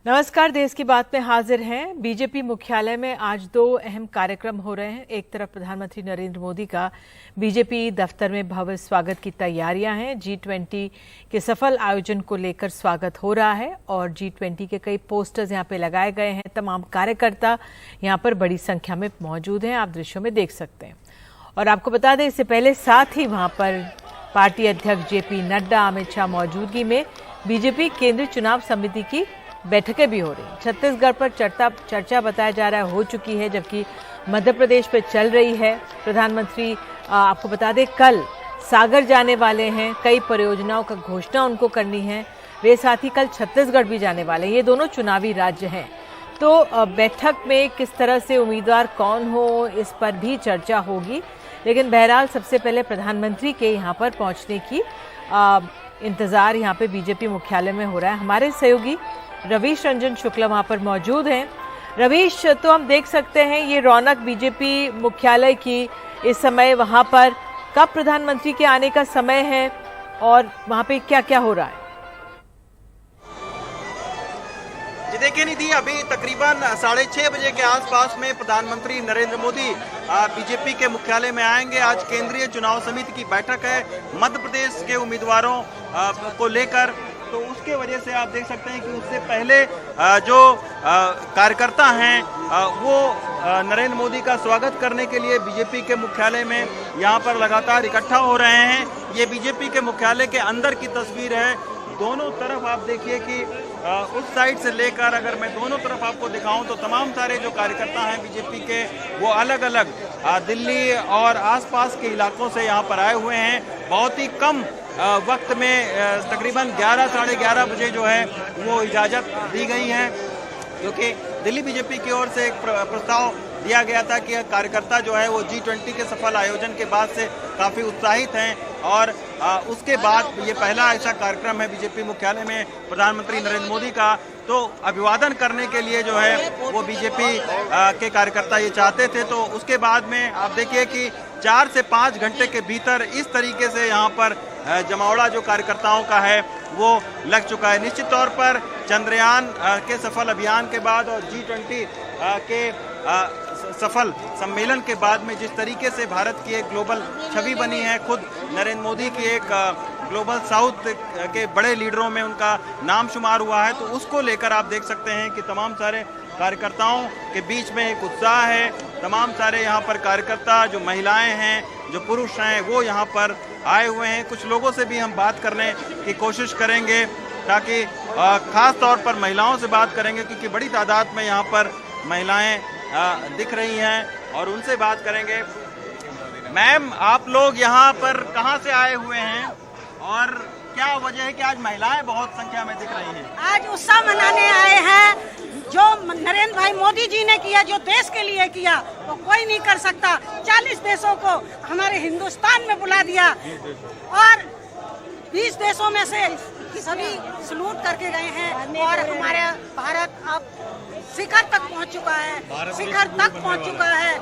नमस्कार, देश की बात में हाजिर हैं। बीजेपी मुख्यालय में आज दो अहम कार्यक्रम हो रहे हैं। एक तरफ प्रधानमंत्री नरेंद्र मोदी का बीजेपी दफ्तर में भव्य स्वागत की तैयारियां हैं। G20 के सफल आयोजन को लेकर स्वागत हो रहा है और G20 के कई पोस्टर्स यहां पे लगाए गए हैं। तमाम कार्यकर्ता यहां पर बड़ी संख्या में मौजूद हैं, आप दृश्यों में देख सकते हैं। और आपको बता दें, इससे पहले साथ ही वहां पर पार्टी अध्यक्ष JP नड्डा, अमित शाह मौजूदगी में बीजेपी केंद्रीय चुनाव समिति की बैठकें भी हो रही हैं। छत्तीसगढ़ पर चर्चा बताया जा रहा है हो चुकी है, जबकि मध्य प्रदेश पे चल रही है। प्रधानमंत्री आपको बता दें कल सागर जाने वाले हैं, कई परियोजनाओं का घोषणा उनको करनी है। वे साथ ही कल छत्तीसगढ़ भी जाने वाले हैं। ये दोनों चुनावी राज्य हैं, तो बैठक में किस तरह से उम्मीदवार कौन हो इस पर भी चर्चा होगी। लेकिन बहरहाल सबसे पहले प्रधानमंत्री के यहाँ पर पहुँचने की इंतजार यहाँ पे बीजेपी मुख्यालय में हो रहा है। हमारे सहयोगी रवीश रंजन शुक्ला वहां पर मौजूद हैं। रवीश, तो हम देख सकते हैं ये रौनक बीजेपी मुख्यालय की इस समय वहां पर कब प्रधानमंत्री के आने का समय है और वहां पे क्या क्या हो रहा है? जी देखिए निधि, अभी तकरीबन 6:30 बजे के आसपास में प्रधानमंत्री नरेंद्र मोदी बीजेपी के मुख्यालय में आएंगे। आज केंद्रीय चुनाव समिति की बैठक है मध्य प्रदेश के उम्मीदवारों को लेकर, तो उसके वजह से आप देख सकते हैं कि उससे पहले जो कार्यकर्ता हैं वो नरेंद्र मोदी का स्वागत करने के लिए बीजेपी के मुख्यालय में यहाँ पर लगातार इकट्ठा हो रहे हैं। ये बीजेपी के मुख्यालय के अंदर की तस्वीर है। दोनों तरफ आप देखिए कि उस साइड से लेकर अगर मैं दोनों तरफ आपको दिखाऊं तो तमाम सारे जो कार्यकर्ता हैं बीजेपी के वो अलग अलग दिल्ली और आसपास के इलाकों से यहाँ पर आए हुए हैं। बहुत ही कम वक्त में तकरीबन 11 साढ़े 11 बजे जो है वो इजाज़त दी गई है, क्योंकि दिल्ली बीजेपी की ओर से एक प्रस्ताव दिया गया था कि कार्यकर्ता जो है वो G20 के सफल आयोजन के बाद से काफ़ी उत्साहित हैं और उसके बाद ये पहला ऐसा कार्यक्रम है बीजेपी मुख्यालय में प्रधानमंत्री नरेंद्र मोदी का, तो अभिवादन करने के लिए जो है वो बीजेपी के कार्यकर्ता ये चाहते थे। तो उसके बाद में आप देखिए कि 4 से 5 घंटे के भीतर इस तरीके से यहाँ पर जमावड़ा जो कार्यकर्ताओं का है वो लग चुका है। निश्चित तौर पर चंद्रयान के सफल अभियान के बाद और G20 के सफल सम्मेलन के बाद में जिस तरीके से भारत की एक ग्लोबल छवि बनी है, खुद नरेंद्र मोदी की एक ग्लोबल साउथ के बड़े लीडरों में उनका नाम शुमार हुआ है, तो उसको लेकर आप देख सकते हैं कि तमाम सारे कार्यकर्ताओं के बीच में एक उत्साह है। तमाम सारे यहाँ पर कार्यकर्ता, जो महिलाएं हैं, जो पुरुष हैं, वो यहाँ पर आए हुए हैं। कुछ लोगों से भी हम बात करने की कोशिश करेंगे, ताकि खास तौर पर महिलाओं से बात करेंगे, क्योंकि बड़ी तादाद में यहाँ पर महिलाएं दिख रही हैं और उनसे बात करेंगे। मैम, आप लोग यहाँ पर कहाँ से आए हुए हैं और क्या वजह है कि आज महिलाएं बहुत संख्या में दिख रही हैं? आज उत्सव मनाने आए हैं। जो नरेंद्र भाई मोदी जी ने किया, जो देश के लिए किया, वो कोई नहीं कर सकता। 40 देशों को हमारे हिंदुस्तान में बुला दिया और 20 देशों में से सभी सलूट करके गए हैं और हमारे भारत अब शिखर तक पहुंच चुका है, शिखर तक पहुंच चुका है।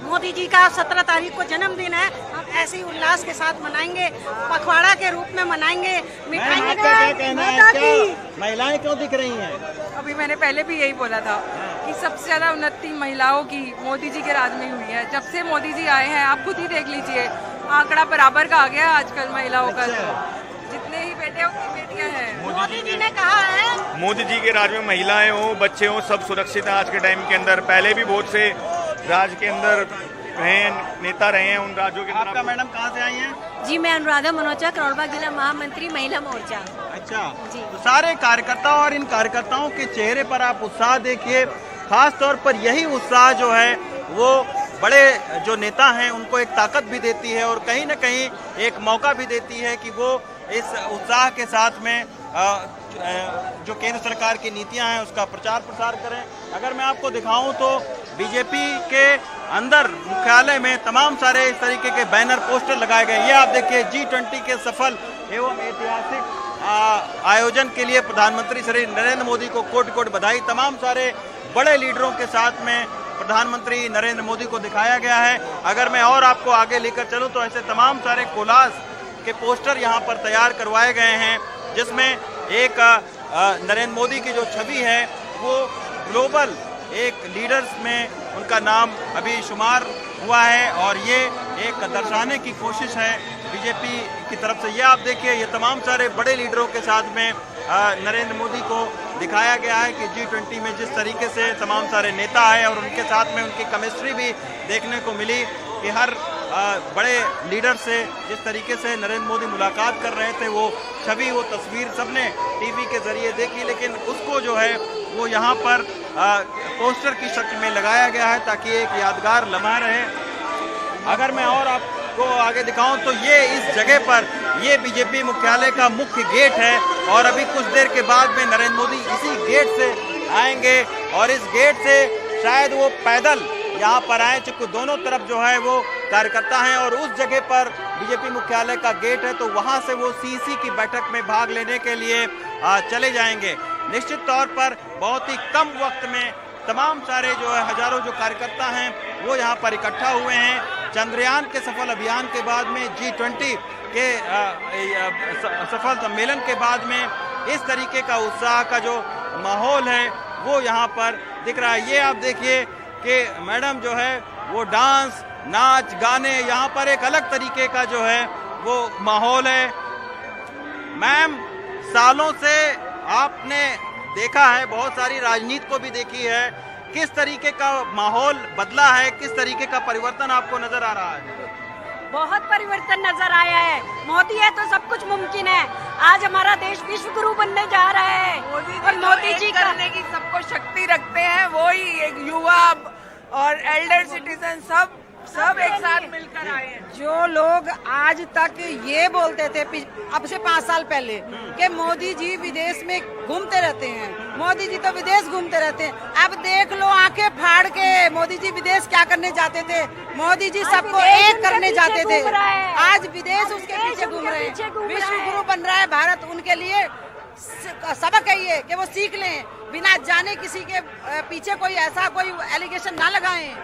मोदी जी का 17 तारीख को जन्मदिन है, हम ऐसे ही उल्लास के साथ मनाएंगे, पखवाड़ा के रूप में मनाएंगे। मिठाई महिलाएं क्यों दिख रही हैं? अभी मैंने पहले भी यही बोला था कि सबसे ज्यादा उन्नति महिलाओं की मोदी जी के राज में हुई है। जब से मोदी जी आए हैं, आप खुद ही देख लीजिए, आंकड़ा बराबर का आ गया आजकल महिलाओं का। जितने ही बेटे उतनी बेटियां हैं। मोदी जी ने कहा है, मोदी जी के राज में महिलाएं हो, बच्चे हो, सब सुरक्षित हैं आज के टाइम के अंदर। पहले भी बहुत से राज के अंदर नेता रहे हैं उन राज्यों के अंदर। आपका मैडम कहाँ से आई हैं? जी, मैं अनुराधा मनोचा, करोलबाग जिला महामंत्री महिला मोर्चा। अच्छा जी। तो सारे कार्यकर्ता और इन कार्यकर्ताओं के चेहरे पर आप उत्साह देखिए। खास तौर पर यही उत्साह जो है वो बड़े जो नेता हैं उनको एक ताकत भी देती है और कहीं ना कहीं एक मौका भी देती है कि वो इस उत्साह के साथ में जो केंद्र सरकार की नीतियां हैं उसका प्रचार प्रसार करें। अगर मैं आपको दिखाऊं तो बीजेपी के अंदर मुख्यालय में तमाम सारे इस तरीके के बैनर पोस्टर लगाए गए। ये आप देखिए, G20 के सफल एवं ऐतिहासिक आयोजन के लिए प्रधानमंत्री श्री नरेंद्र मोदी को कोटि कोटि बधाई। तमाम सारे बड़े लीडरों के साथ में प्रधानमंत्री नरेंद्र मोदी को दिखाया गया है। अगर मैं और आपको आगे लेकर चलूं तो ऐसे तमाम सारे कोलाज के पोस्टर यहाँ पर तैयार करवाए गए हैं, जिसमें एक नरेंद्र मोदी की जो छवि है वो ग्लोबल एक लीडर्स में उनका नाम अभी शुमार हुआ है और ये एक दर्शाने की कोशिश है बीजेपी की तरफ से। ये आप देखिए, ये तमाम सारे बड़े लीडरों के साथ में नरेंद्र मोदी को दिखाया गया है कि G20 में जिस तरीके से तमाम सारे नेता आए और उनके साथ में उनकी केमिस्ट्री भी देखने को मिली कि हर बड़े लीडर से जिस तरीके से नरेंद्र मोदी मुलाकात कर रहे थे, वो छवि, वो तस्वीर सबने टीवी के जरिए देखी, लेकिन उसको जो है वो यहाँ पर पोस्टर की शक्ल में लगाया गया है ताकि एक यादगार लम्हा रहे। अगर मैं और आपको आगे दिखाऊं तो ये इस जगह पर ये बीजेपी मुख्यालय का मुख्य गेट है और अभी कुछ देर के बाद में नरेंद्र मोदी इसी गेट से आएंगे और इस गेट से शायद वो पैदल यहाँ पर आए, चूंकि दोनों तरफ जो है वो कार्यकर्ता हैं और उस जगह पर बीजेपी मुख्यालय का गेट है, तो वहाँ से वो सीसी की बैठक में भाग लेने के लिए चले जाएंगे। निश्चित तौर पर बहुत ही कम वक्त में तमाम सारे जो है हजारों जो कार्यकर्ता हैं वो यहाँ पर इकट्ठा हुए हैं। चंद्रयान के सफल अभियान के बाद में G20 के सफल सम्मेलन के बाद में इस तरीके का उत्साह का जो माहौल है वो यहाँ पर दिख रहा है। ये आप देखिए कि मैडम जो है वो डांस, नाच, गाने, यहाँ पर एक अलग तरीके का जो है वो माहौल है। मैम, सालों से आपने देखा है, बहुत सारी राजनीति को भी देखी है, किस तरीके का माहौल बदला है, किस तरीके का परिवर्तन आपको नजर आ रहा है? बहुत परिवर्तन नजर आया है। मोदी है तो सब कुछ मुमकिन है। आज हमारा देश विश्व गुरु बनने जा रहा है और मोदी जी करने की सबको शक्ति रखते हैं। वो ही एक युवा और एल्डर सिटीजन सब एक साथ मिलकर आए हैं। जो लोग आज तक ये बोलते थे अब से 5 साल पहले कि मोदी जी विदेश में घूमते रहते हैं, मोदी जी तो विदेश घूमते रहते हैं, अब देख लो आंखें फाड़ के मोदी जी विदेश क्या करने जाते थे। मोदी जी सबको एक करने जाते थे, आज विदेश उसके पीछे घूम रहे हैं। विश्व गुरु बन रहा है भारत, उनके लिए सबक है ये कि वो सीख लें, बिना जाने किसी के पीछे कोई ऐसा कोई एलिगेशन ना लगाएं।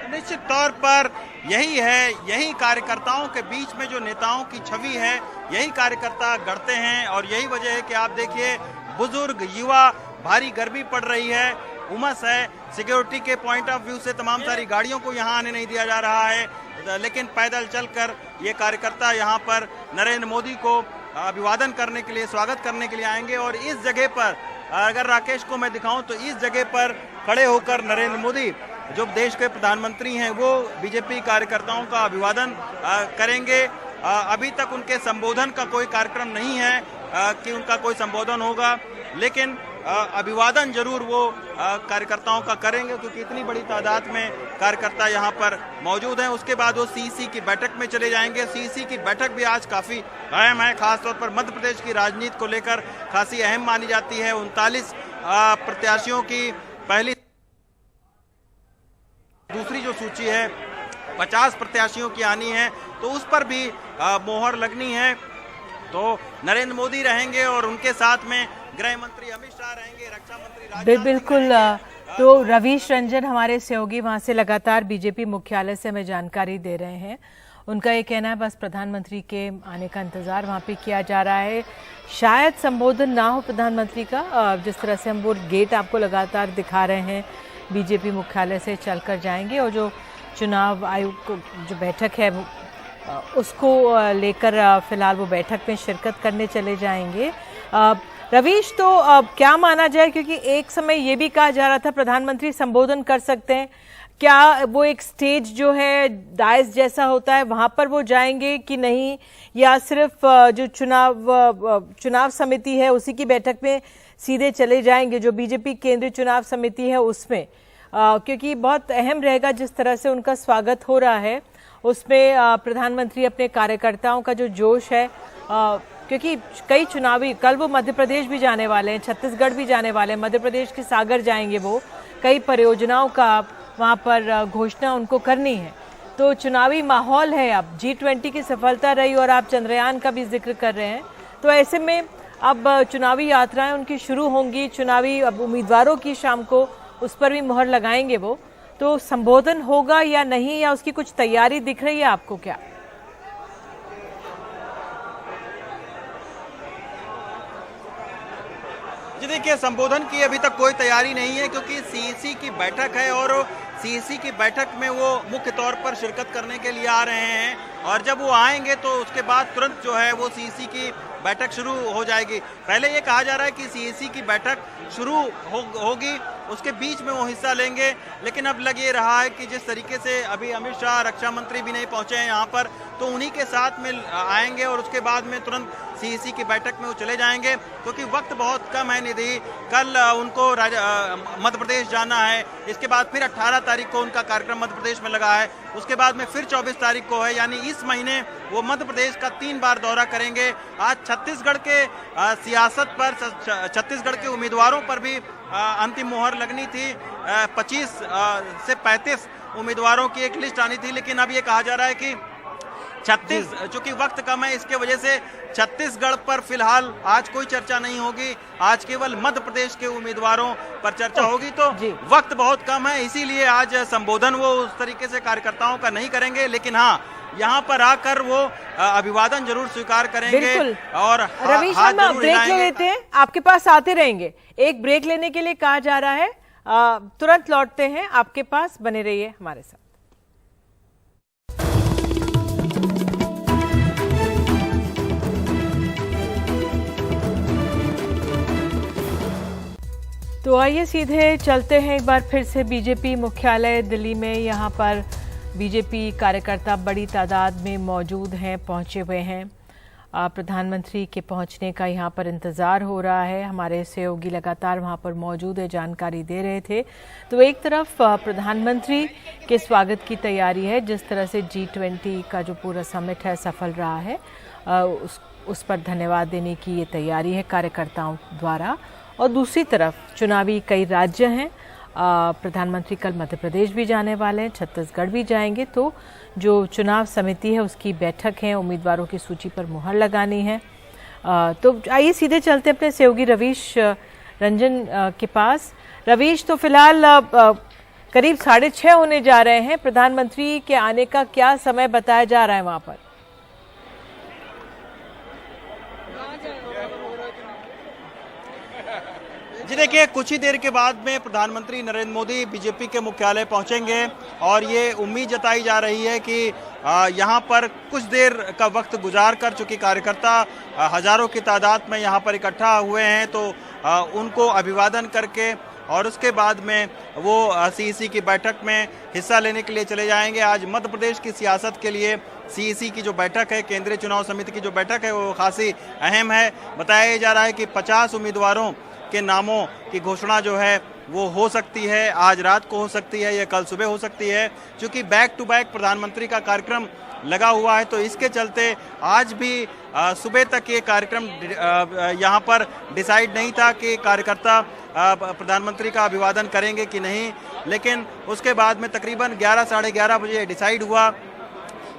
निश्चित तौर पर यही है, यही कार्यकर्ताओं के बीच में जो नेताओं की छवि है, यही कार्यकर्ता गढ़ते हैं और यही वजह है कि आप देखिए बुजुर्ग, युवा, भारी गर्मी पड़ रही है, उमस है, सिक्योरिटी के पॉइंट ऑफ व्यू से तमाम सारी गाड़ियों को यहाँ आने नहीं दिया जा रहा है, लेकिन पैदल चलकर ये कार्यकर्ता यहाँ पर नरेंद्र मोदी को अभिवादन करने के लिए, स्वागत करने के लिए आएंगे। और इस जगह पर अगर राकेश को मैं दिखाऊं तो इस जगह पर खड़े होकर नरेंद्र मोदी जो देश के प्रधानमंत्री हैं वो बीजेपी कार्यकर्ताओं का अभिवादन करेंगे। अभी तक उनके संबोधन का कोई कार्यक्रम नहीं है कि उनका कोई संबोधन होगा, लेकिन अभिवादन जरूर वो कार्यकर्ताओं का करेंगे क्योंकि इतनी बड़ी तादाद में कार्यकर्ता यहाँ पर मौजूद हैं। उसके बाद वो सीसी की बैठक में चले जाएंगे। सीसी की बैठक भी आज काफ़ी अहम है, खासतौर पर मध्य प्रदेश की राजनीति को लेकर खासी अहम मानी जाती है। 39 प्रत्याशियों की पहली दूसरी जो सूची है 50 प्रत्याशियों की आनी है, तो उस पर भी मोहर लगनी है। तो नरेंद्र मोदी रहेंगे और उनके साथ में गृह मंत्री अमित शाह रहेंगे, रक्षा मंत्री बिल्कुल। तो रवीश रंजन हमारे सहयोगी वहां से लगातार बीजेपी मुख्यालय से हमें जानकारी दे रहे हैं। उनका ये कहना है बस प्रधानमंत्री के आने का इंतजार वहां पे किया जा रहा है। शायद संबोधन ना हो प्रधानमंत्री का, जिस तरह से हम वो गेट आपको लगातार दिखा रहे हैं, बीजेपी मुख्यालय से चलकर जाएंगे और जो चुनाव आयोग को जो बैठक है उसको लेकर फिलहाल वो बैठक में शिरकत करने चले जाएंगे। रवीश, तो क्या माना जाए, क्योंकि एक समय ये भी कहा जा रहा था प्रधानमंत्री संबोधन कर सकते हैं, क्या वो एक स्टेज जो है डायस जैसा होता है वहां पर वो जाएंगे कि नहीं, या सिर्फ जो चुनाव समिति है उसी की बैठक में सीधे चले जाएंगे, जो बीजेपी केंद्रीय चुनाव समिति है उसमें, क्योंकि बहुत अहम रहेगा जिस तरह से उनका स्वागत हो रहा है उसमें प्रधानमंत्री अपने कार्यकर्ताओं का जो जोश है, क्योंकि कई चुनावी, कल वो मध्य प्रदेश भी जाने वाले हैं, छत्तीसगढ़ भी जाने वाले हैं, मध्य प्रदेश के सागर जाएंगे, वो कई परियोजनाओं का वहां पर घोषणा उनको करनी है। तो चुनावी माहौल है। अब G20 की सफलता रही और आप चंद्रयान का भी जिक्र कर रहे हैं, तो ऐसे में अब चुनावी यात्राएं उनकी शुरू होंगी, चुनावी अब उम्मीदवारों की शाम को उस पर भी मुहर लगाएंगे वो, तो संबोधन होगा या नहीं, या उसकी कुछ तैयारी दिख रही है आपको क्या? देखिए, संबोधन की अभी तक कोई तैयारी नहीं है क्योंकि सीईसी की बैठक है और सीईसी की बैठक में वो मुख्य तौर पर शिरकत करने के लिए आ रहे हैं और जब वो आएंगे तो उसके बाद तुरंत जो है वो सीईसी की बैठक शुरू हो जाएगी। पहले ये कहा जा रहा है कि सीईसी की बैठक शुरू होगी, उसके बीच में वो हिस्सा लेंगे, लेकिन अब लग ये रहा है कि जिस तरीके से अभी अमित शाह रक्षा मंत्री भी नहीं पहुंचे हैं यहाँ पर, तो उन्हीं के साथ में आएंगे और उसके बाद में तुरंत सीईसी की बैठक में वो चले जाएंगे क्योंकि वक्त बहुत कम है निधि। कल उनको मध्य प्रदेश जाना है, इसके बाद फिर 18 तारीख को उनका कार्यक्रम मध्य प्रदेश में लगा है, उसके बाद में फिर 24 तारीख को है, यानी इस महीने वो मध्य प्रदेश का 3 बार दौरा करेंगे। आज छत्तीसगढ़ के सियासत पर, छत्तीसगढ़ के उम्मीदवारों पर भी अंतिम मुहर लगनी थी। 25 से 35 उम्मीदवारों की एक लिस्ट आनी थी, लेकिन अब ये कहा जा रहा है कि 36, चूंकि वक्त कम है इसके वजह से छत्तीसगढ़ पर फिलहाल आज कोई चर्चा नहीं होगी, आज केवल मध्य प्रदेश के उम्मीदवारों पर चर्चा होगी। तो वक्त बहुत कम है, इसीलिए आज संबोधन वो उस तरीके से कार्यकर्ताओं का नहीं करेंगे, लेकिन हाँ, यहाँ पर आकर वो अभिवादन जरूर स्वीकार करेंगे और रवीश, हम ब्रेक ले लेते हैं, आपके पास आते रहेंगे। एक ब्रेक लेने के लिए कहा जा रहा है, तुरंत लौटते हैं आपके पास, बने रहिए हमारे साथ। तो आइए सीधे चलते हैं एक बार फिर से बीजेपी मुख्यालय दिल्ली में। यहाँ पर बीजेपी कार्यकर्ता बड़ी तादाद में मौजूद हैं, पहुंचे हुए हैं। प्रधानमंत्री के पहुंचने का यहाँ पर इंतज़ार हो रहा है। हमारे सहयोगी लगातार वहाँ पर मौजूद है, जानकारी दे रहे थे। तो एक तरफ प्रधानमंत्री के स्वागत की तैयारी है, जिस तरह से G20 का जो पूरा समिट है सफल रहा है, उस पर धन्यवाद देने की ये तैयारी है कार्यकर्ताओं द्वारा। और दूसरी तरफ चुनावी कई राज्य हैं, प्रधानमंत्री कल मध्य प्रदेश भी जाने वाले हैं, छत्तीसगढ़ भी जाएंगे। तो जो चुनाव समिति है उसकी बैठक है, उम्मीदवारों की सूची पर मुहर लगानी है। तो आइए सीधे चलते हैं अपने सहयोगी रवीश रंजन के पास। रवीश, तो फिलहाल करीब 6:30 होने जा रहे हैं, प्रधानमंत्री के आने का क्या समय बताया जा रहा है वहां पर? जी देखिए, कुछ ही देर के बाद में प्रधानमंत्री नरेंद्र मोदी बीजेपी के मुख्यालय पहुंचेंगे और ये उम्मीद जताई जा रही है कि यहाँ पर कुछ देर का वक्त गुजार कर, चूंकि कार्यकर्ता हजारों की तादाद में यहाँ पर इकट्ठा हुए हैं, तो उनको अभिवादन करके और उसके बाद में वो सीईसी की बैठक में हिस्सा लेने के लिए चले जाएंगे। आज मध्य प्रदेश की सियासत के लिए सीईसी की जो बैठक है, केंद्रीय चुनाव समिति की जो बैठक है, वो खासी अहम है। बताया जा रहा है कि 50 उम्मीदवारों के नामों की घोषणा जो है वो हो सकती है, आज रात को हो सकती है या कल सुबह हो सकती है। क्योंकि बैक टू बैक प्रधानमंत्री का कार्यक्रम लगा हुआ है, तो इसके चलते आज भी सुबह तक ये कार्यक्रम यहाँ पर डिसाइड नहीं था कि कार्यकर्ता प्रधानमंत्री का अभिवादन करेंगे कि नहीं, लेकिन उसके बाद में तकरीबन 11 साढ़े 11 बजे डिसाइड हुआ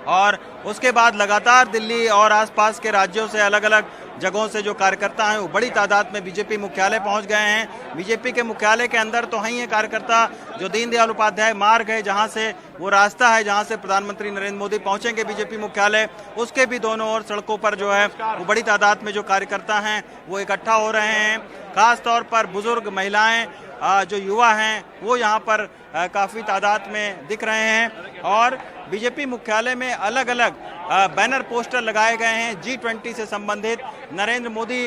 और उसके बाद लगातार दिल्ली और आसपास के राज्यों से, अलग अलग जगहों से जो कार्यकर्ता हैं वो बड़ी तादाद में बीजेपी मुख्यालय पहुंच गए हैं। बीजेपी के मुख्यालय के अंदर तो हैं ये कार्यकर्ता, जो दीनदयाल उपाध्याय मार्ग है, जहां से वो रास्ता है जहां से प्रधानमंत्री नरेंद्र मोदी पहुंचेंगे बीजेपी मुख्यालय, उसके भी दोनों ओर सड़कों पर जो है वो बड़ी तादाद में जो कार्यकर्ता हैं वो इकट्ठा हो रहे हैं। खास तौर पर बुजुर्ग, महिलाएं, जो युवा हैं वो यहाँ पर काफ़ी तादाद में दिख रहे हैं और बीजेपी मुख्यालय में अलग अलग बैनर पोस्टर लगाए गए हैं G20 से संबंधित। नरेंद्र मोदी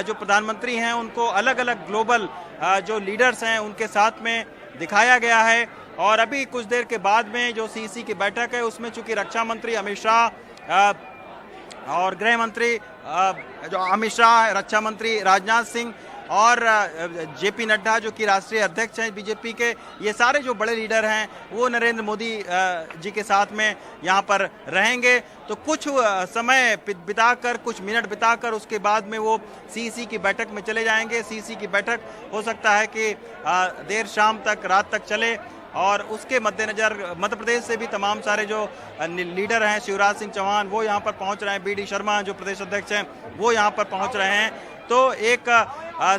जो प्रधानमंत्री हैं उनको अलग अलग ग्लोबल जो लीडर्स हैं उनके साथ में दिखाया गया है। और अभी कुछ देर के बाद में जो सीईसी की बैठक है उसमें चूंकि रक्षा मंत्री अमित शाह और गृह मंत्री जो अमित शाह, रक्षा मंत्री राजनाथ सिंह और जेपी नड्डा जो कि राष्ट्रीय अध्यक्ष हैं बीजेपी के, ये सारे जो बड़े लीडर हैं वो नरेंद्र मोदी जी के साथ में यहाँ पर रहेंगे। तो कुछ समय बिताकर, कुछ मिनट बिताकर उसके बाद में वो सीईसी की बैठक में चले जाएंगे। सीईसी की बैठक हो सकता है कि देर शाम तक, रात तक चले और उसके मद्देनजर मध्य प्रदेश से भी तमाम सारे जो लीडर हैं, शिवराज सिंह चौहान वो यहाँ पर पहुँच रहे हैं, BD शर्मा जो प्रदेश अध्यक्ष हैं वो यहाँ पर पहुँच रहे हैं। तो एक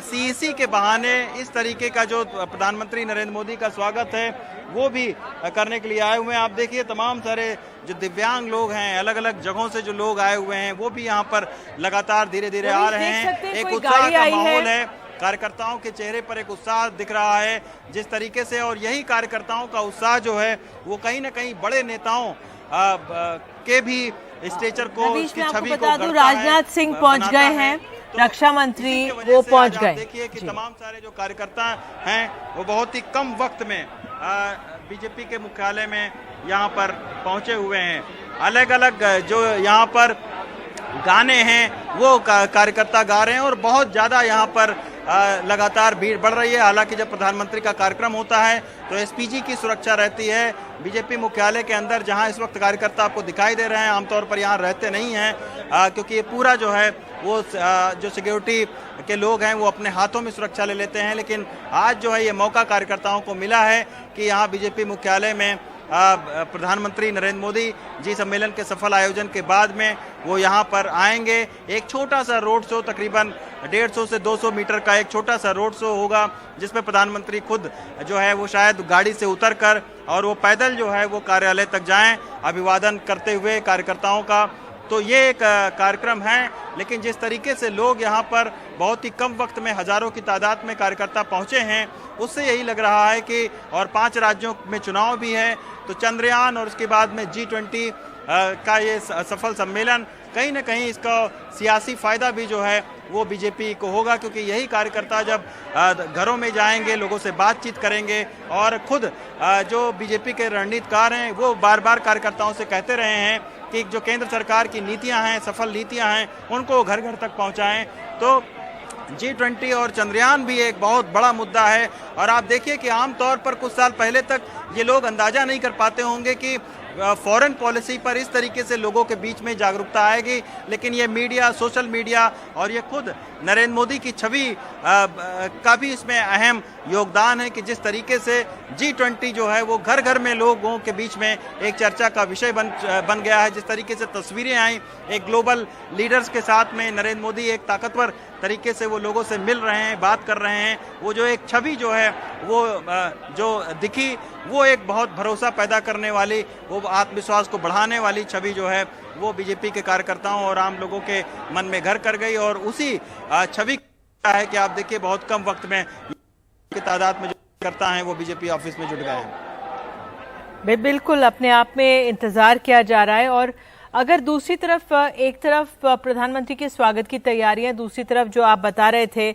सीईसी के बहाने इस तरीके का जो प्रधानमंत्री नरेंद्र मोदी का स्वागत है वो भी करने के लिए आए हुए हैं। आप देखिए तमाम सारे जो दिव्यांग लोग हैं, अलग अलग जगहों से जो लोग आए हुए हैं वो भी यहाँ पर लगातार धीरे धीरे आ रहे हैं। एक उत्साह का माहौल है कार्यकर्ताओं के चेहरे पर एक उत्साह दिख रहा है जिस तरीके से, और यही कार्यकर्ताओं का उत्साह जो है वो कहीं ना कहीं बड़े नेताओं के भी स्टेचर को, रवीश, मैं आपको छवि को बता दूं, गढ़ता है, राजनाथ सिंह पहुंच बनाता गए है। हैं, तो रक्षा मंत्री इसी की वजह वो से पहुंच आज गए। आप देखिए कि जी। तमाम सारे जो कार्यकर्ता हैं वो बहुत ही कम वक्त में बीजेपी के मुख्यालय में यहाँ पर पहुंचे हुए हैं। अलग अलग जो यहाँ पर गाने हैं वो कार्यकर्ता गा रहे हैं और बहुत ज़्यादा यहाँ पर लगातार भीड़ बढ़ रही है। हालांकि जब प्रधानमंत्री का कार्यक्रम होता है तो एसपीजी की सुरक्षा रहती है बीजेपी मुख्यालय के अंदर, जहां इस वक्त कार्यकर्ता आपको दिखाई दे रहे हैं। आमतौर पर यहाँ रहते नहीं हैं क्योंकि ये पूरा जो है वो जो सिक्योरिटी के लोग हैं वो अपने हाथों में सुरक्षा ले लेते हैं। लेकिन आज जो है ये मौका कार्यकर्ताओं को मिला है कि यहाँ बीजेपी मुख्यालय में प्रधानमंत्री नरेंद्र मोदी जी सम्मेलन के सफल आयोजन के बाद में वो यहाँ पर आएंगे। एक छोटा सा रोड शो, तकरीबन 150 से 200 मीटर का एक छोटा सा रोड शो होगा जिसमें प्रधानमंत्री खुद जो है वो शायद गाड़ी से उतरकर और वो पैदल जो है वो कार्यालय तक जाएं अभिवादन करते हुए कार्यकर्ताओं का। तो ये एक कार्यक्रम है, लेकिन जिस तरीके से लोग यहाँ पर बहुत ही कम वक्त में हजारों की तादाद में कार्यकर्ता पहुँचे हैं उससे यही लग रहा है कि, और 5 राज्यों में चुनाव भी है तो चंद्रयान और उसके बाद में G20 का ये सफल सम्मेलन कहीं ना कहीं इसका सियासी फायदा भी जो है वो बीजेपी को होगा, क्योंकि यही कार्यकर्ता जब घरों में जाएंगे, लोगों से बातचीत करेंगे और खुद जो बीजेपी के रणनीतिकार हैं वो बार बार कार्यकर्ताओं से कहते रहे हैं कि जो केंद्र सरकार की नीतियां हैं, सफल नीतियां हैं, उनको घर घर तक पहुंचाएं। तो G20 और चंद्रयान भी एक बहुत बड़ा मुद्दा है। और आप देखिए कि आमतौर पर कुछ साल पहले तक ये लोग अंदाजा नहीं कर पाते होंगे कि फॉरेन पॉलिसी पर इस तरीके से लोगों के बीच में जागरूकता आएगी, लेकिन ये मीडिया, सोशल मीडिया और ये खुद नरेंद्र मोदी की छवि का भी इसमें अहम योगदान है कि जिस तरीके से G20 जो है वो घर घर में लोगों के बीच में एक चर्चा का विषय बन गया है। जिस तरीके से तस्वीरें आई एक ग्लोबल लीडर्स के साथ में, नरेंद्र मोदी एक ताकतवर तरीके से वो लोगों से मिल रहे हैं, बात कर रहे हैं, वो जो एक छवि जो है वो जो दिखी वो एक बहुत भरोसा पैदा करने वाली, वो आत्मविश्वास को बढ़ाने वाली छवि जो है वो बीजेपी के कार्यकर्ताओं और आम लोगों के मन में घर कर गई। और उसी छवि का है कि आप देखिए बहुत कम वक्त में की तादाद में जो करता है वो बीजेपी ऑफिस में जुट गए हैं। बिल्कुल अपने आप में इंतजार किया जा रहा है। और अगर दूसरी तरफ, एक तरफ प्रधानमंत्री के स्वागत की तैयारियां, दूसरी तरफ जो आप बता रहे थे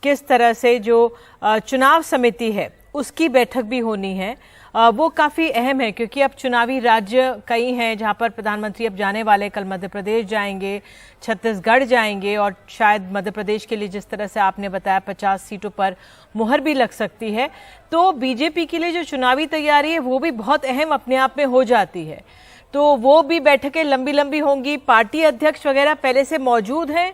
किस तरह से जो चुनाव समिति है उसकी बैठक भी होनी है, वो काफी अहम है क्योंकि अब चुनावी राज्य कई हैं जहां पर प्रधानमंत्री अब जाने वाले। कल मध्य प्रदेश जाएंगे, छत्तीसगढ़ जाएंगे और शायद मध्य प्रदेश के लिए जिस तरह से आपने बताया 50 सीटों पर मुहर भी लग सकती है। तो बीजेपी के लिए जो चुनावी तैयारी है वो भी बहुत अहम अपने आप में हो जाती है। तो वो भी बैठकें लंबी लंबी होंगी। पार्टी अध्यक्ष वगैरह पहले से मौजूद हैं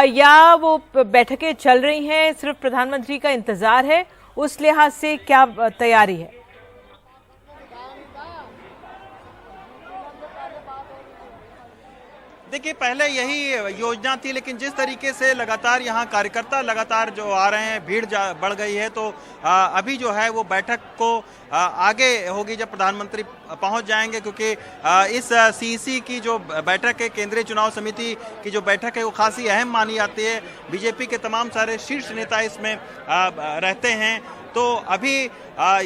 या वो बैठकें चल रही हैं, सिर्फ प्रधानमंत्री का इंतजार है? उस लिहाज से क्या तैयारी है? देखिए पहले यही योजना थी, लेकिन जिस तरीके से लगातार यहाँ कार्यकर्ता लगातार जो आ रहे हैं, भीड़ बढ़ गई है, तो अभी जो है वो बैठक को आगे होगी जब प्रधानमंत्री पहुंच जाएंगे, क्योंकि इस सीसी की जो बैठक है, केंद्रीय चुनाव समिति की जो बैठक है वो खासी अहम मानी जाती है। बीजेपी के तमाम सारे शीर्ष नेता इसमें रहते हैं। तो अभी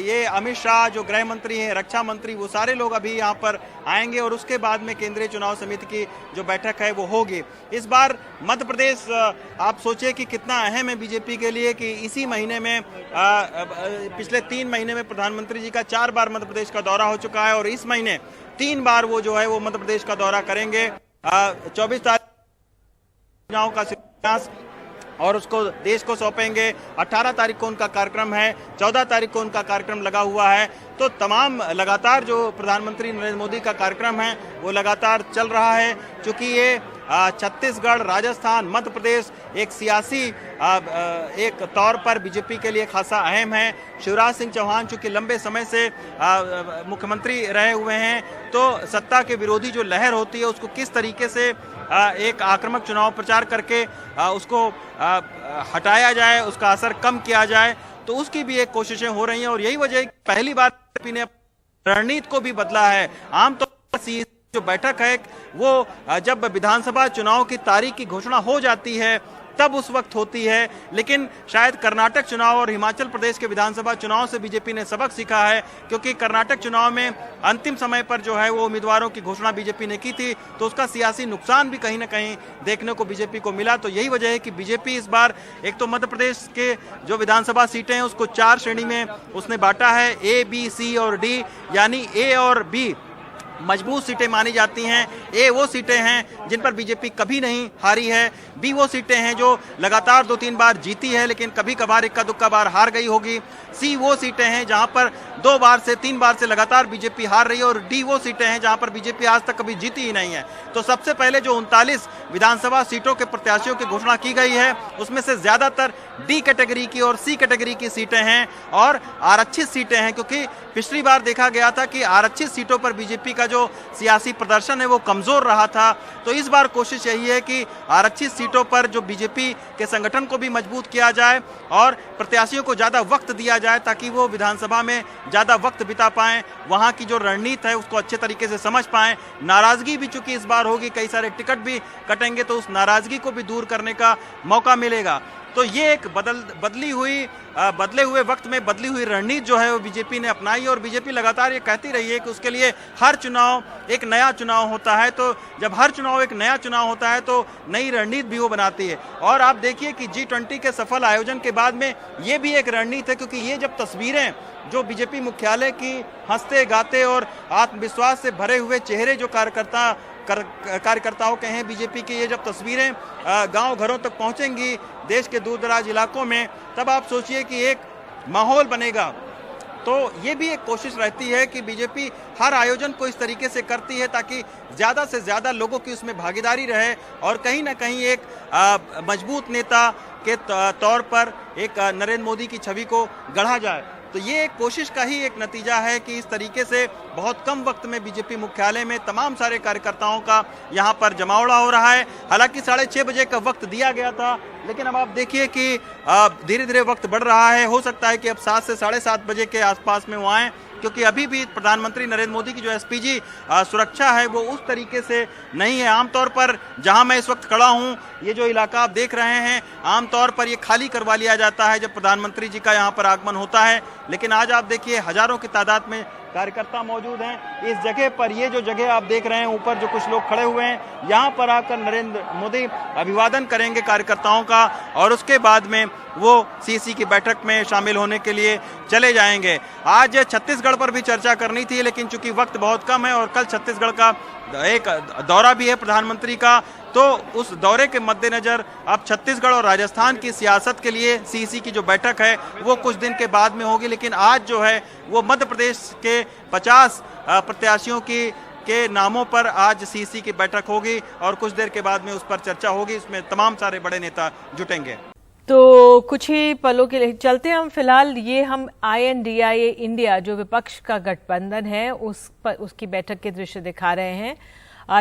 ये अमित शाह जो गृह मंत्री हैं, रक्षा मंत्री, वो सारे लोग अभी यहाँ पर आएंगे और उसके बाद में केंद्रीय चुनाव समिति की जो बैठक है वो होगी। इस बार मध्य प्रदेश आप सोचिए कि कितना अहम है बीजेपी के लिए कि इसी महीने में पिछले 3 महीने में प्रधानमंत्री जी का 4 बार मध्य प्रदेश का दौरा हो चुका है और इस महीने 3 बार वो जो है वो मध्य प्रदेश का दौरा करेंगे। 24 तारीख चुनाव का शिलान्यास और उसको देश को सौंपेंगे। 18 तारीख को उनका कार्यक्रम है, 14 तारीख को उनका कार्यक्रम लगा हुआ है। तो तमाम लगातार जो प्रधानमंत्री नरेंद्र मोदी का कार्यक्रम है वो लगातार चल रहा है। क्योंकि ये छत्तीसगढ़, राजस्थान, मध्य प्रदेश एक सियासी एक तौर पर बीजेपी के लिए खासा अहम है। शिवराज सिंह चौहान चूंकि लंबे समय से मुख्यमंत्री रहे हुए हैं, तो सत्ता के विरोधी जो लहर होती है उसको किस तरीके से एक आक्रामक चुनाव प्रचार करके उसको हटाया जाए, उसका असर कम किया जाए, तो उसकी भी एक कोशिशें हो रही हैं। और यही वजह पहली बार बीजेपी ने रणनीति को भी बदला है। आमतौर पर जो बैठक है वो जब विधानसभा चुनाव की तारीख की घोषणा हो जाती है तब उस वक्त होती है। लेकिन शायद कर्नाटक चुनाव और हिमाचल प्रदेश के विधानसभा चुनाव से बीजेपी ने सबक सीखा है, क्योंकि कर्नाटक चुनाव में अंतिम समय पर जो है वो उम्मीदवारों की घोषणा बीजेपी ने की थी, तो उसका सियासी नुकसान भी कहीं ना कहीं देखने को बीजेपी को मिला। तो यही वजह है कि बीजेपी इस बार एक तो मध्य प्रदेश के जो विधानसभा सीटें हैं उसको 4 श्रेणी में उसने बांटा है, ए, बी, सी और डी, यानी ए और बी मजबूत सीटें मानी जाती हैं, ए वो सीटें हैं जिन पर बीजेपी कभी नहीं हारी है, बी वो सीटें हैं जो लगातार 2-3 बार जीती है लेकिन कभी कभार इक्का दुक्का बार हार गई होगी, सी वो सीटें हैं जहां पर 2 बार से 3 बार से लगातार बीजेपी हार रही है, और डी वो सीटें हैं जहां पर बीजेपी आज तक कभी जीती ही नहीं है। तो सबसे पहले जो 39 विधानसभा सीटों के प्रत्याशियों की घोषणा की गई है उसमें से ज्यादातर डी कैटेगरी की और सी कैटेगरी की सीटें हैं और आरक्षित सीटें हैं, क्योंकि पिछली बार देखा गया था कि आरक्षित सीटों पर बीजेपी का जो सियासी प्रदर्शन है वो कमजोर रहा था। तो इस बार कोशिश यही है कि आरक्षित सीटों पर जो बीजेपी के संगठन को भी मजबूत किया जाए और प्रत्याशियों को ज्यादा वक्त दिया जाए ताकि वो विधानसभा में ज्यादा वक्त बिता पाएं, वहां की जो रणनीति है उसको अच्छे तरीके से समझ पाएं। नाराजगी भी चूंकि इस बार होगी, कई सारे टिकट भी कटेंगे, तो उस नाराजगी को भी दूर करने का मौका मिलेगा। तो ये एक बदले हुए वक्त में बदली हुई रणनीति जो है वो बीजेपी ने अपनाई, और बीजेपी लगातार ये कहती रही है कि उसके लिए हर चुनाव एक नया चुनाव होता है। तो जब हर चुनाव एक नया चुनाव होता है तो नई रणनीति भी वो बनाती है। और आप देखिए कि G20 के सफल आयोजन के बाद में ये भी एक रणनीति है, क्योंकि ये जब तस्वीरें जो बीजेपी मुख्यालय की हंसते गाते और आत्मविश्वास से भरे हुए चेहरे जो कार्यकर्ताओं के हैं बीजेपी की, ये जब तस्वीरें गांव घरों तक पहुंचेंगी देश के दूर दराज इलाकों में, तब आप सोचिए कि एक माहौल बनेगा। तो ये भी एक कोशिश रहती है कि बीजेपी हर आयोजन को इस तरीके से करती है ताकि ज़्यादा से ज़्यादा लोगों की उसमें भागीदारी रहे और कहीं ना कहीं एक मजबूत नेता के तौर पर एक नरेंद्र मोदी की छवि को गढ़ा जाए। तो ये एक कोशिश का ही एक नतीजा है कि इस तरीके से बहुत कम वक्त में बीजेपी मुख्यालय में तमाम सारे कार्यकर्ताओं का यहाँ पर जमावड़ा हो रहा है। हालांकि 6:30 बजे का वक्त दिया गया था, लेकिन अब आप देखिए कि धीरे धीरे वक्त बढ़ रहा है। हो सकता है कि अब 7 से 7:30 बजे के आसपास में वो आएँ, क्योंकि अभी भी प्रधानमंत्री नरेंद्र मोदी की जो एसपीजी सुरक्षा है वो उस तरीके से नहीं है। आमतौर पर जहां मैं इस वक्त खड़ा हूं, ये जो इलाका आप देख रहे हैं, आमतौर पर ये खाली करवा लिया जाता है जब प्रधानमंत्री जी का यहां पर आगमन होता है, लेकिन आज आप देखिए हजारों की तादाद में कार्यकर्ता मौजूद हैं इस जगह पर। ये जो जगह आप देख रहे हैं ऊपर जो कुछ लोग खड़े हुए हैं, यहाँ पर आकर नरेंद्र मोदी अभिवादन करेंगे कार्यकर्ताओं का और उसके बाद में वो सीसी की बैठक में शामिल होने के लिए चले जाएंगे। आज छत्तीसगढ़ पर भी चर्चा करनी थी, लेकिन चूंकि वक्त बहुत कम है और कल छत्तीसगढ़ का एक दौरा भी है प्रधानमंत्री का, तो उस दौरे के मद्देनजर अब छत्तीसगढ़ और राजस्थान की सियासत के लिए सीसी की जो बैठक है वो कुछ दिन के बाद में होगी। लेकिन आज जो है वो मध्य प्रदेश के 50 प्रत्याशियों के नामों पर आज सीसी की बैठक होगी और कुछ देर के बाद में उस पर चर्चा होगी। इसमें तमाम सारे बड़े नेता जुटेंगे। तो कुछ ही पलों के लिए चलते हम फिलहाल ये हम INDIA इंडिया जो विपक्ष का गठबंधन है उसकी बैठक के दृश्य दिखा रहे हैं।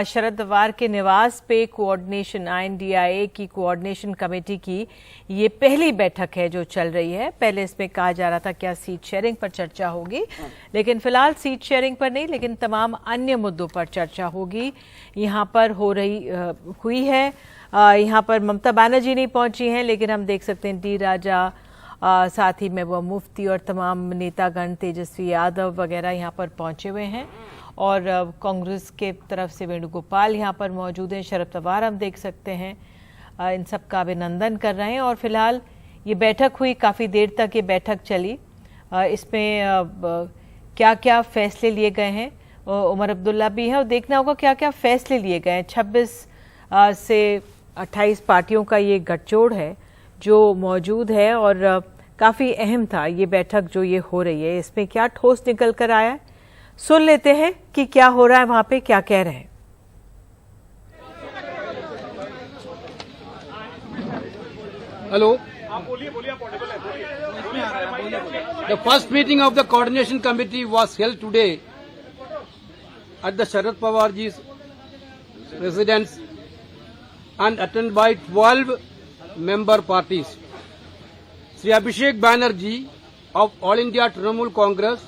शरद पवार के निवास पे कोऑर्डिनेशन INDIA की कोऑर्डिनेशन कमेटी की ये पहली बैठक है जो चल रही है। पहले इसमें कहा जा रहा था क्या सीट शेयरिंग पर चर्चा होगी, लेकिन फिलहाल सीट शेयरिंग पर नहीं, लेकिन तमाम अन्य मुद्दों पर चर्चा होगी। यहाँ पर हुई है। यहाँ पर ममता बनर्जी नहीं पहुंची हैं, लेकिन हम देख सकते हैं डी राजा, साथ ही महबूबा मुफ्ती और तमाम नेतागण, तेजस्वी यादव वगैरह यहाँ पर पहुंचे हुए हैं। और कांग्रेस के तरफ से वेणुगोपाल यहाँ पर मौजूद हैं, शरद पवार हम देख सकते हैं, इन सब का अभिनंदन कर रहे हैं। और फिलहाल ये बैठक हुई, काफ़ी देर तक ये बैठक चली। इसमें क्या क्या फैसले लिए गए हैं, उमर अब्दुल्ला भी है और देखना होगा क्या क्या फैसले लिए गए हैं। 26 से 28 पार्टियों का ये गठजोड़ है जो मौजूद है और काफ़ी अहम था ये बैठक जो ये हो रही है। इसमें क्या ठोस निकल कर आया है, सुन लेते हैं कि क्या हो रहा है वहां पे, क्या कह रहे हैं। Hello, the first meeting of the coordination committee was held today at the Sharad Pawar ji residence and attended by 12 member parties. Sri Abhishek Banerjee of All India Trinamool Congress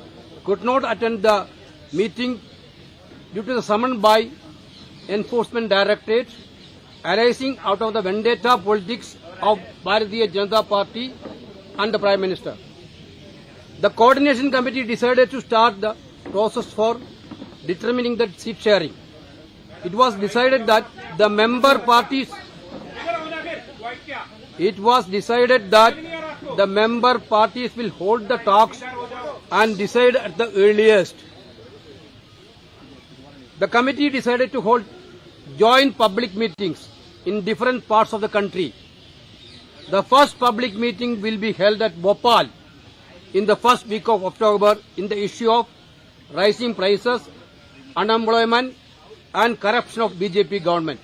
could not attend the meeting due to the summon by Enforcement Directorate arising out of the vendetta politics of Bharatiya Janata Party and the Prime Minister. The coordination committee decided to start the process for determining the seat sharing. It was decided that the member parties will hold the talks and decide at the earliest. The committee decided to hold joint public meetings in different parts of the country. The first public meeting will be held at Bhopal in the first week of October in the issue of rising prices, unemployment and corruption of BJP government.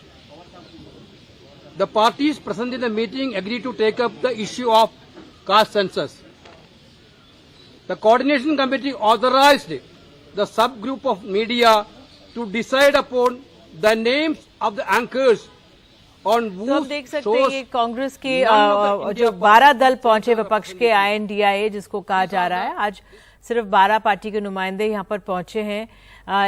The parties present in the meeting agreed to take up the issue of caste census. The coordination committee authorized the subgroup of media to decide upon the names of the anchors on तो आप देख whose सकते हैं shows ये कांग्रेस के जो 12 दल पहुंचे विपक्ष के INDIA जिसको कहा जा रहा है, आज सिर्फ 12 पार्टी के नुमाइंदे यहाँ पर पहुंचे हैं।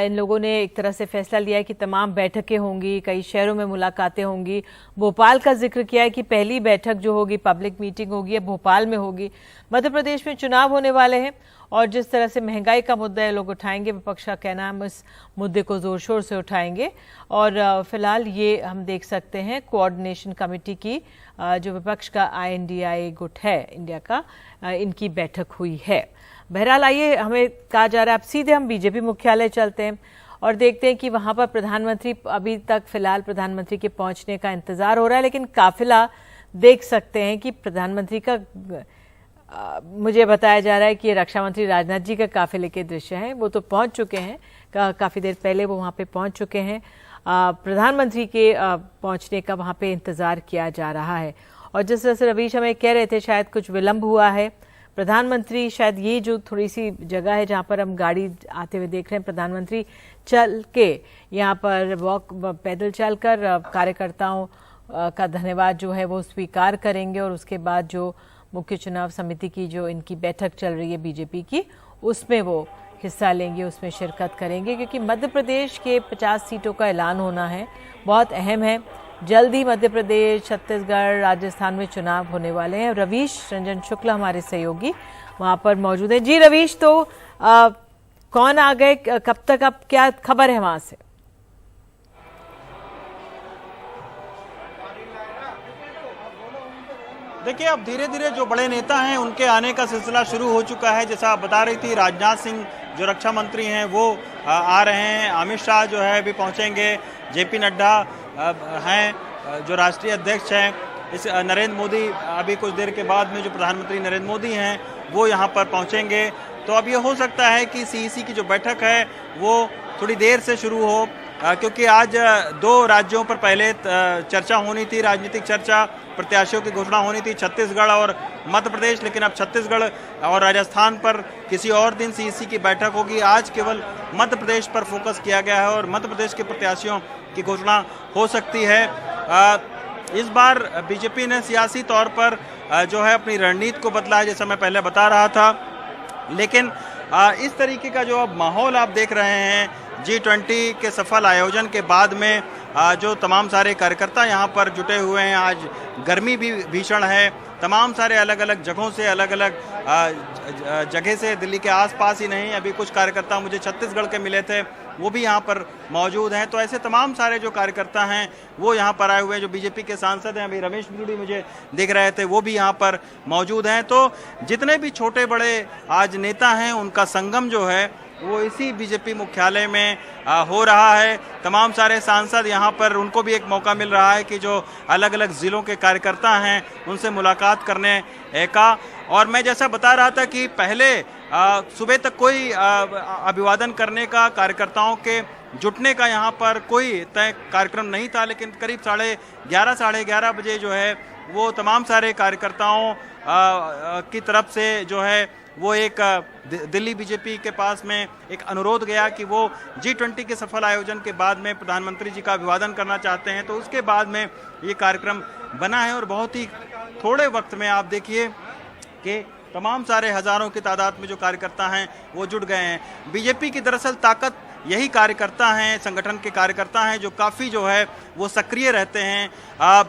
इन लोगों ने एक तरह से फैसला लिया है कि तमाम बैठकें होंगी, कई शहरों में मुलाकातें होंगी। भोपाल का जिक्र किया है कि पहली बैठक जो होगी, पब्लिक मीटिंग होगी, भोपाल में होगी। मध्य प्रदेश में चुनाव होने वाले हैं और जिस तरह से महंगाई का मुद्दा है लोग उठाएंगे, विपक्ष का कहना है हम इस मुद्दे को जोर शोर से उठाएंगे। और फिलहाल ये हम देख सकते हैं कोऑर्डिनेशन कमेटी की जो विपक्ष का INDIA गुट है इंडिया का, इनकी बैठक हुई है। बहरहाल आइए, हमें कहा जा रहा है अब सीधे हम बीजेपी मुख्यालय चलते हैं और देखते हैं कि वहां पर प्रधानमंत्री, अभी तक फिलहाल प्रधानमंत्री के पहुंचने का इंतजार हो रहा है, लेकिन काफिला देख सकते हैं कि प्रधानमंत्री का मुझे बताया जा रहा है कि रक्षा मंत्री राजनाथ जी का काफिले के दृश्य हैं, वो तो पहुंच चुके हैं, काफी देर पहले वो वहां पे पहुंच चुके हैं। प्रधानमंत्री के पहुंचने का वहां पे इंतजार किया जा रहा है। और जिस तरह से रवीश हमें कह रहे थे शायद कुछ विलंब हुआ है, प्रधानमंत्री शायद ये जो थोड़ी सी जगह है जहां पर हम गाड़ी आते हुए देख रहे हैं, प्रधानमंत्री चल के यहाँ पर पैदल चलकर कार्यकर्ताओं का धन्यवाद जो है वो स्वीकार करेंगे और उसके बाद जो मुख्य चुनाव समिति की जो इनकी बैठक चल रही है बीजेपी की, उसमें वो हिस्सा लेंगे, उसमें शिरकत करेंगे, क्योंकि मध्य प्रदेश के 50 सीटों का ऐलान होना है, बहुत अहम है। जल्द ही मध्य प्रदेश, छत्तीसगढ़, राजस्थान में चुनाव होने वाले हैं। रवीश रंजन शुक्ल हमारे सहयोगी वहां पर मौजूद हैं। जी रवीश, तो कौन आ गए, कब तक, अब क्या खबर है वहां से? देखिए, अब धीरे धीरे जो बड़े नेता हैं उनके आने का सिलसिला शुरू हो चुका है। जैसा आप बता रही थी, राजनाथ सिंह जो रक्षा मंत्री हैं वो आ रहे हैं, अमित शाह जो है भी पहुंचेंगे, JP नड्डा हैं जो राष्ट्रीय अध्यक्ष हैं, इस नरेंद्र मोदी अभी कुछ देर के बाद में जो प्रधानमंत्री नरेंद्र मोदी हैं वो यहाँ पर पहुँचेंगे। तो अब ये हो सकता है कि CEC की जो बैठक है वो थोड़ी देर से शुरू हो, क्योंकि आज 2 राज्यों पर पहले चर्चा होनी थी, राजनीतिक चर्चा, प्रत्याशियों की घोषणा होनी थी, छत्तीसगढ़ और मध्य प्रदेश, लेकिन अब छत्तीसगढ़ और राजस्थान पर किसी और दिन CEC की बैठक होगी। आज केवल मध्य प्रदेश पर फोकस किया गया है और मध्य प्रदेश के प्रत्याशियों की घोषणा हो सकती है। इस बार बीजेपी ने सियासी तौर पर जो है अपनी रणनीति को बदला है, जैसा मैं पहले बता रहा था, लेकिन इस तरीके का जो अब माहौल आप देख रहे हैं G20 के सफल आयोजन के बाद में जो तमाम सारे कार्यकर्ता यहाँ पर जुटे हुए हैं, आज गर्मी भी भीषण है, तमाम सारे अलग अलग जगहों से, अलग अलग जगह से, दिल्ली के आसपास ही नहीं, अभी कुछ कार्यकर्ता मुझे छत्तीसगढ़ के मिले थे, वो भी यहाँ पर मौजूद हैं। तो ऐसे तमाम सारे जो कार्यकर्ता हैं वो यहाँ पर आए हुए हैं। जो बीजेपी के सांसद हैं, अभी रमेश बिरुड़ी मुझे दिख रहे थे, वो भी यहाँ पर मौजूद हैं। तो जितने भी छोटे बड़े आज नेता हैं उनका संगम जो है वो इसी बीजेपी मुख्यालय में हो रहा है। तमाम सारे सांसद यहाँ पर, उनको भी एक मौका मिल रहा है कि जो अलग अलग ज़िलों के कार्यकर्ता हैं उनसे मुलाकात करने का। और मैं जैसा बता रहा था कि पहले सुबह तक कोई अभिवादन करने का, कार्यकर्ताओं के जुटने का यहाँ पर कोई तय कार्यक्रम नहीं था, लेकिन करीब 11:30 साढ़े 11 बजे जो है वो तमाम सारे कार्यकर्ताओं की तरफ से जो है वो एक दिल्ली बीजेपी के पास में एक अनुरोध गया कि वो G20 के सफल आयोजन के बाद में प्रधानमंत्री जी का अभिवादन करना चाहते हैं। तो उसके बाद में ये कार्यक्रम बना है और बहुत ही थोड़े वक्त में आप देखिए कि तमाम सारे हजारों की तादाद में जो कार्यकर्ता हैं वो जुट गए हैं। बीजेपी की दरअसल ताकत यही कार्यकर्ता हैं, संगठन के कार्यकर्ता हैं जो काफ़ी जो है वो सक्रिय रहते हैं।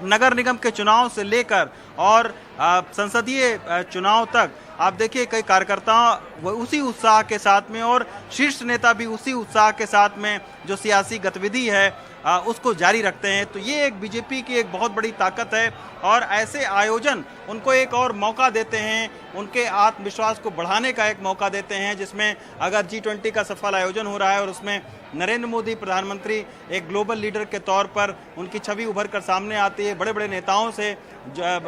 नगर निगम के चुनाव से लेकर और संसदीय चुनाव तक आप देखिए कई कार्यकर्ता उसी उत्साह के साथ में और शीर्ष नेता भी उसी उत्साह के साथ में जो सियासी गतिविधि है उसको जारी रखते हैं। तो ये एक बीजेपी की एक बहुत बड़ी ताकत है और ऐसे आयोजन उनको एक और मौका देते हैं, उनके आत्मविश्वास को बढ़ाने का एक मौका देते हैं, जिसमें अगर G20 का सफल आयोजन हो रहा है और उसमें नरेंद्र मोदी प्रधानमंत्री एक ग्लोबल लीडर के तौर पर उनकी छवि उभर कर सामने आती है, बड़े बड़े नेताओं से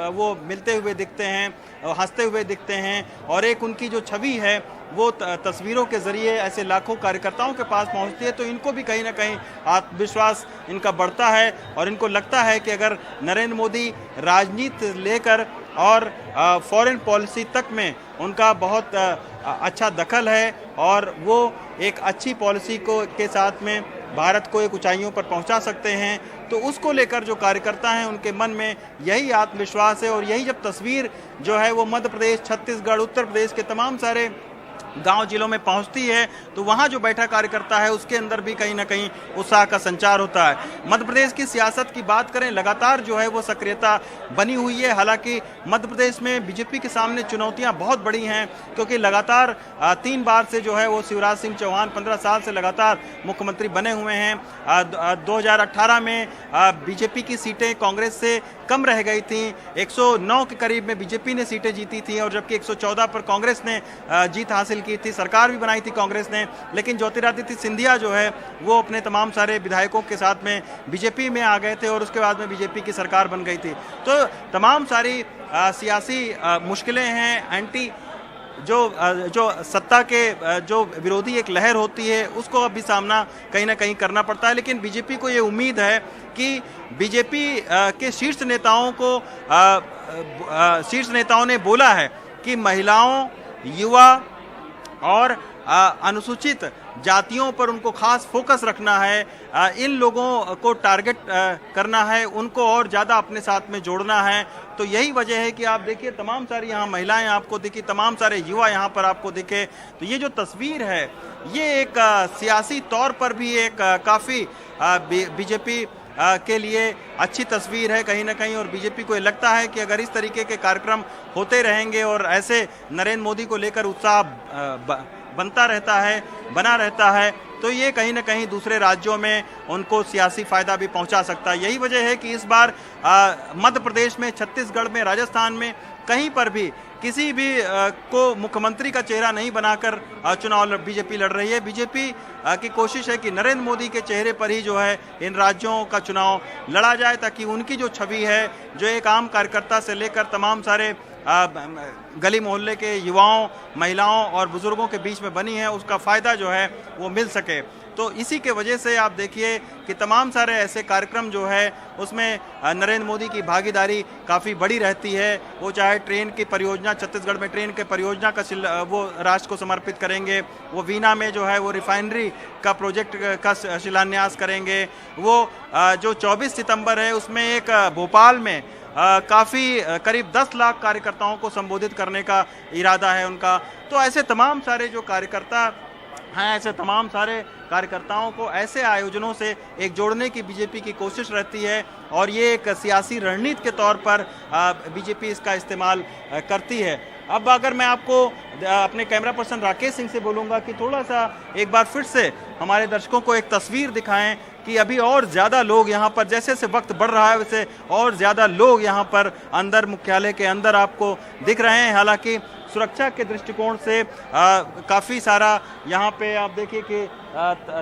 वो मिलते हुए दिखते हैं, हंसते हुए दिखते हैं और एक उनकी जो छवि है वो तस्वीरों के जरिए ऐसे लाखों कार्यकर्ताओं के पास पहुंचती है। तो इनको भी कहीं ना कहीं आत्मविश्वास इनका बढ़ता है और इनको लगता है कि अगर नरेंद्र मोदी राजनीति लेकर और फॉरेन पॉलिसी तक में उनका बहुत अच्छा दखल है और वो एक अच्छी पॉलिसी के साथ में भारत को एक ऊंचाइयों पर पहुंचा सकते हैं, तो उसको लेकर जो कार्यकर्ता हैं उनके मन में यही आत्मविश्वास है। और यही जब तस्वीर जो है वो मध्य प्रदेश, छत्तीसगढ़, उत्तर प्रदेश के तमाम सारे गांव जिलों में पहुंचती है तो वहां जो बैठा कार्यकर्ता है उसके अंदर भी कहीं ना कहीं उत्साह का संचार होता है। मध्य प्रदेश की सियासत की बात करें, लगातार जो है वो सक्रियता बनी हुई है। हालांकि मध्य प्रदेश में बीजेपी के सामने चुनौतियां बहुत बड़ी हैं क्योंकि लगातार 3 बार से जो है वो शिवराज सिंह चौहान 15 साल से लगातार मुख्यमंत्री बने हुए हैं। 2018 में बीजेपी की सीटें कांग्रेस से कम रह गई थी, 109 के करीब में बीजेपी ने सीटें जीती थी और जबकि 114 पर कांग्रेस ने जीत हासिल की थी। सरकार भी बनाई थी कांग्रेस ने, लेकिन ज्योतिरादित्य सिंधिया जो है वो अपने तमाम सारे विधायकों के साथ में बीजेपी में आ गए थे और उसके बाद में बीजेपी की सरकार बन गई थी। तो तमाम सारी सियासी मुश्किलें हैं। एंटी जो सत्ता के जो विरोधी एक लहर होती है उसको अभी सामना कहीं ना कहीं करना पड़ता है। लेकिन बीजेपी को ये उम्मीद है कि बीजेपी के शीर्ष नेताओं ने बोला है कि महिलाओं, युवा और अनुसूचित जातियों पर उनको खास फोकस रखना है, इन लोगों को टारगेट करना है, उनको और ज़्यादा अपने साथ में जोड़ना है। तो यही वजह है कि आप देखिए तमाम सारी यहाँ महिलाएं आपको दिखी, तमाम सारे युवा यहाँ पर आपको दिखे। तो ये जो तस्वीर है ये एक सियासी तौर पर भी एक काफ़ी बीजेपी के लिए अच्छी तस्वीर है कहीं ना कहीं। और बीजेपी को ये लगता है कि अगर इस तरीके के कार्यक्रम होते रहेंगे और ऐसे नरेंद्र मोदी को लेकर उत्साह बना रहता है तो ये कहीं ना कहीं दूसरे राज्यों में उनको सियासी फायदा भी पहुंचा सकता है। यही वजह है कि इस बार मध्य प्रदेश में, छत्तीसगढ़ में, राजस्थान में कहीं पर भी किसी भी को मुख्यमंत्री का चेहरा नहीं बनाकर चुनाव बीजेपी लड़ रही है। बीजेपी की कोशिश है कि नरेंद्र मोदी के चेहरे पर ही जो है इन राज्यों का चुनाव लड़ा जाए ताकि उनकी जो छवि है, जो एक आम कार्यकर्ता से लेकर तमाम सारे गली मोहल्ले के युवाओं, महिलाओं और बुजुर्गों के बीच में बनी है, उसका फ़ायदा जो है वो मिल सके। तो इसी के वजह से आप देखिए कि तमाम सारे ऐसे कार्यक्रम जो है उसमें नरेंद्र मोदी की भागीदारी काफ़ी बड़ी रहती है। वो चाहे ट्रेन की परियोजना, छत्तीसगढ़ में ट्रेन के परियोजना का वो राष्ट्र को समर्पित करेंगे, वो वीना में जो है वो रिफाइनरी का प्रोजेक्ट का शिलान्यास करेंगे, वो जो 24 सितंबर है उसमें एक भोपाल में काफ़ी करीब 10 लाख कार्यकर्ताओं को संबोधित करने का इरादा है उनका। तो ऐसे तमाम सारे जो कार्यकर्ता हैं, ऐसे तमाम सारे कार्यकर्ताओं को ऐसे आयोजनों से एक जोड़ने की बीजेपी की कोशिश रहती है और ये एक सियासी रणनीति के तौर पर बीजेपी इसका इस्तेमाल करती है। अब अगर मैं आपको अपने कैमरा पर्सन राकेश सिंह से बोलूँगा कि थोड़ा सा एक बार फिर से हमारे दर्शकों को एक तस्वीर दिखाएं कि अभी और ज़्यादा लोग यहाँ पर, जैसे जैसे वक्त बढ़ रहा है वैसे और ज़्यादा लोग यहाँ पर अंदर, मुख्यालय के अंदर आपको दिख रहे हैं। हालांकि सुरक्षा के दृष्टिकोण से काफ़ी सारा यहाँ पे आप देखिए कि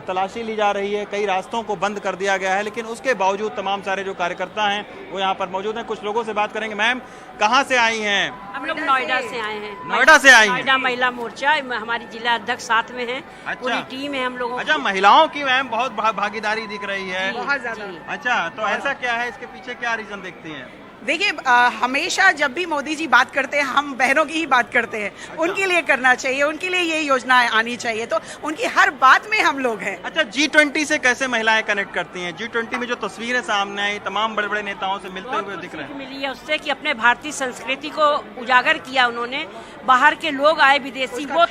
तलाशी ली जा रही है, कई रास्तों को बंद कर दिया गया है, लेकिन उसके बावजूद तमाम सारे जो कार्यकर्ता हैं वो यहाँ पर मौजूद हैं। कुछ लोगों से बात करेंगे। मैम, कहाँ से आई हैं? हम लोग नोएडा से आए हैं। नोएडा से आई हैं? नोएडा महिला मोर्चा, हमारी जिला अध्यक्ष साथ में है। अच्छा। पूरी टीम है हम लोगों। अच्छा, महिलाओं की मैम बहुत भागीदारी दिख रही है, बहुत ज्यादा। अच्छा, तो ऐसा क्या है, इसके पीछे क्या रीजन देखती हैं? देखिए, हमेशा जब भी मोदी जी बात करते हैं हम बहनों की ही बात करते हैं। अच्छा। उनके लिए करना चाहिए, उनके लिए ये योजना आनी चाहिए, तो उनकी हर बात में हम लोग हैं। अच्छा, G20 से कैसे महिलाएं कनेक्ट करती हैं? G20 में जो तस्वीरें सामने आई, तमाम बड़े बड़े नेताओं से मिलते हुए दिख रहे हैं। मिली है उससे कि अपने भारतीय संस्कृति को उजागर किया उन्होंने। बाहर के लोग आए, विदेशी, वो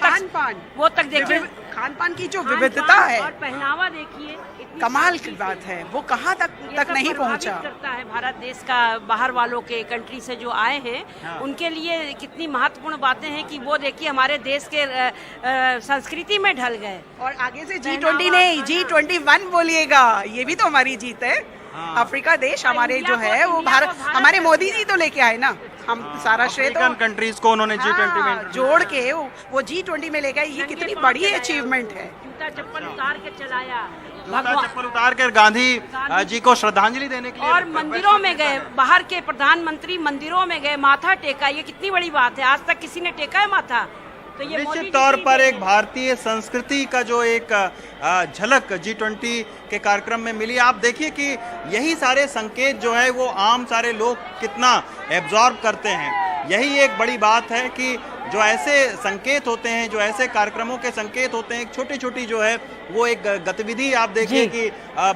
तक देखिए खान पान की जो खान-पान विविधता है, और पहनावा देखिए, इतनी कमाल सारी की बात है, वो कहाँ ये तक सब नहीं प्रभावित पहुंचा। करता है भारत देश का। बाहर वालों के कंट्री से जो आए हैं उनके लिए कितनी महत्वपूर्ण बातें हैं कि वो देखिए हमारे देश के संस्कृति में ढल गए। और आगे से G20 नहीं, G21 बोलिएगा, ये भी तो हमारी जीत है। अफ्रीका देश हमारे जो है वो भारत, हमारे मोदी जी तो लेके आए ना, हम सारा श्रेय तो अफ्रीकन कंट्रीज को उन्होंने G20 में जोड़ के वो G20 में ले गए। ये कितनी बड़ी अचीवमेंट है। जूता चप्पल उतार के चलाया, जूता चप्पल उतार कर गांधी जी को श्रद्धांजलि देने के लिए और मंदिरों में गए, बाहर के प्रधानमंत्री मंदिरों में गए, माथा टेका। ये कितनी बड़ी बात है, आज तक किसी ने टेका है माथा? तो ये मोदी निश्चित जी तौर की पर देन एक है। भारतीय संस्कृति का जो एक झलक G20 के कार्यक्रम में मिली। आप देखिए कि यही सारे संकेत जो है वो आम सारे लोग कितना एब्जॉर्ब करते हैं। यही एक बड़ी बात है कि जो ऐसे संकेत होते हैं, जो ऐसे कार्यक्रमों के संकेत होते हैं, छोटी छोटी जो है वो एक गतिविधि आप देखिए कि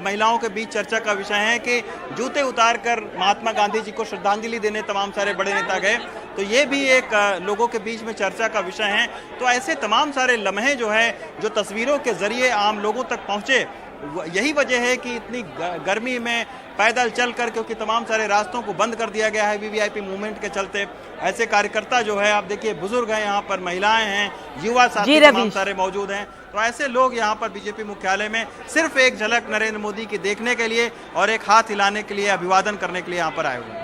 महिलाओं के बीच चर्चा का विषय है कि जूते उतार कर महात्मा गांधी जी को श्रद्धांजलि देने तमाम सारे बड़े नेता गए, तो ये भी एक लोगों के बीच में चर्चा का विषय है। तो ऐसे तमाम सारे लम्हे जो है जो तस्वीरों के जरिए आम लोगों तक पहुंचे, यही वजह है कि इतनी गर्मी में पैदल चलकर, क्योंकि तमाम सारे रास्तों को बंद कर दिया गया है वीवीआईपी मूवमेंट के चलते, ऐसे कार्यकर्ता जो है आप देखिए बुजुर्ग हैं, यहाँ पर महिलाएं हैं, युवा साथी तमाम सारे मौजूद हैं। तो ऐसे लोग यहाँ पर बीजेपी मुख्यालय में सिर्फ एक झलक नरेंद्र मोदी की देखने के लिए और एक हाथ हिलाने के लिए, अभिवादन करने के लिए यहाँ पर आए हुए हैं।